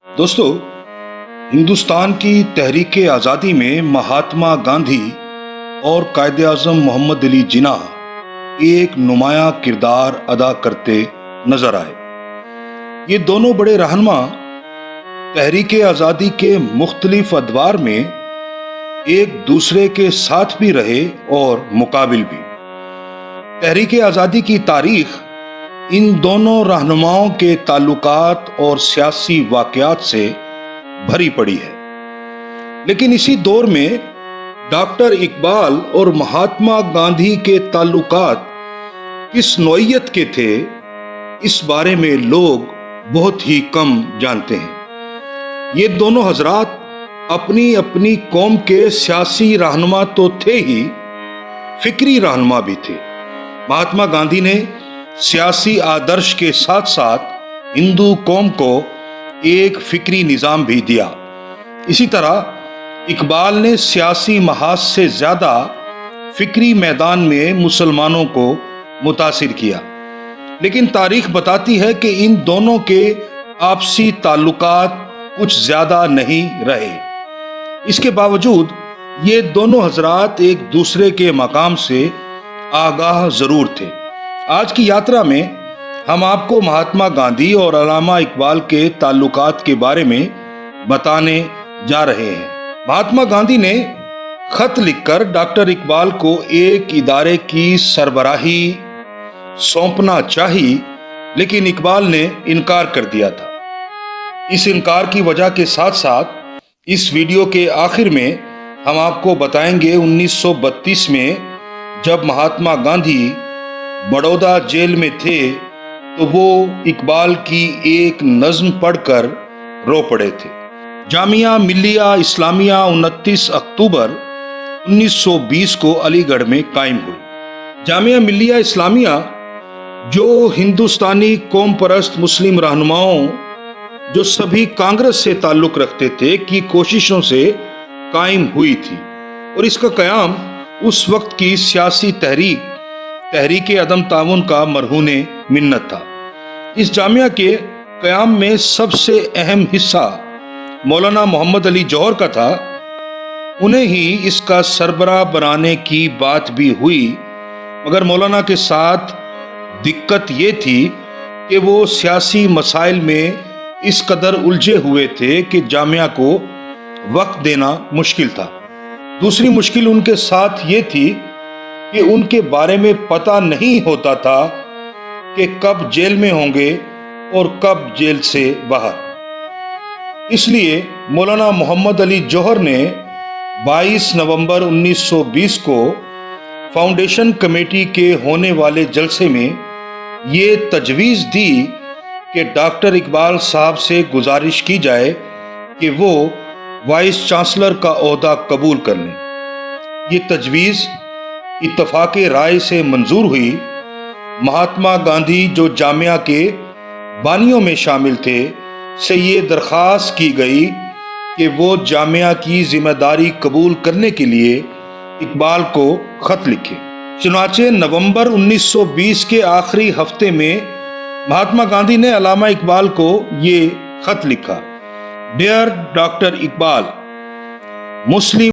دوستو، ہندوستان کی تحریک آزادی میں مہاتما گاندھی اور قائد اعظم محمد علی جناح ایک نمایاں کردار ادا کرتے نظر آئے۔ یہ دونوں بڑے رہنما تحریک آزادی کے مختلف ادوار میں ایک دوسرے کے ساتھ بھی رہے اور مقابل بھی۔ تحریک آزادی کی تاریخ ان دونوں رہنماؤں کے تعلقات اور سیاسی واقعات سے بھری پڑی ہے، لیکن اسی دور میں ڈاکٹر اقبال اور مہاتما گاندھی کے تعلقات کس نوعیت کے تھے، اس بارے میں لوگ بہت ہی کم جانتے ہیں۔ یہ دونوں حضرات اپنی اپنی قوم کے سیاسی رہنما تو تھے ہی، فکری رہنما بھی تھے۔ مہاتما گاندھی نے سیاسی آدرش کے ساتھ ساتھ ہندو قوم کو ایک فکری نظام بھی دیا۔ اسی طرح اقبال نے سیاسی محاذ سے زیادہ فکری میدان میں مسلمانوں کو متاثر کیا، لیکن تاریخ بتاتی ہے کہ ان دونوں کے آپسی تعلقات کچھ زیادہ نہیں رہے۔ اس کے باوجود یہ دونوں حضرات ایک دوسرے کے مقام سے آگاہ ضرور تھے۔ آج کی یاترا میں ہم آپ کو مہاتما گاندھی اور علامہ اقبال کے تعلقات کے بارے میں بتانے جا رہے ہیں۔ مہاتما گاندھی نے خط لکھ کر ڈاکٹر اقبال کو ایک ادارے کی سربراہی سونپنا چاہی، لیکن اقبال نے انکار کر دیا تھا۔ اس انکار کی وجہ کے ساتھ ساتھ اس ویڈیو کے آخر میں ہم آپ کو بتائیں گے 1932 میں جب مہاتما گاندھی بڑودہ جیل میں تھے تو وہ اقبال کی ایک نظم پڑھ کر رو پڑے تھے۔ جامعہ ملیہ اسلامیہ 29 اکتوبر 1920 کو علی گڑھ میں قائم ہوئی۔ جامعہ ملیہ اسلامیہ جو ہندوستانی قوم پرست مسلم رہنماؤں جو سبھی کانگریس سے تعلق رکھتے تھے کی کوششوں سے قائم ہوئی تھی، اور اس کا قیام اس وقت کی سیاسی تحریک عدم تعاون کا مرہون منت تھا۔ اس جامعہ کے قیام میں سب سے اہم حصہ مولانا محمد علی جوہر کا تھا۔ انہیں ہی اس کا سربراہ بنانے کی بات بھی ہوئی، مگر مولانا کے ساتھ دقت یہ تھی کہ وہ سیاسی مسائل میں اس قدر الجھے ہوئے تھے کہ جامعہ کو وقت دینا مشکل تھا۔ دوسری مشکل ان کے ساتھ یہ تھی کہ ان کے بارے میں پتہ نہیں ہوتا تھا کہ کب جیل میں ہوں گے اور کب جیل سے باہر۔ اس لیے مولانا محمد علی جوہر نے 22 نومبر 1920 کو فاؤنڈیشن کمیٹی کے ہونے والے جلسے میں یہ تجویز دی کہ ڈاکٹر اقبال صاحب سے گزارش کی جائے کہ وہ وائس چانسلر کا عہدہ قبول کر لیں۔ یہ تجویز اتفاق رائے سے منظور ہوئی۔ مہاتما گاندھی جو جامعہ کے بانیوں میں شامل تھے سے یہ درخواست کی گئی کہ وہ جامعہ کی ذمہ داری قبول کرنے کے لیے اقبال کو خط لکھے۔ چنانچہ نومبر 1920 کے آخری ہفتے میں مہاتما گاندھی نے علامہ اقبال کو یہ خط لکھا: ڈیئر ڈاکٹر اقبال، مسلم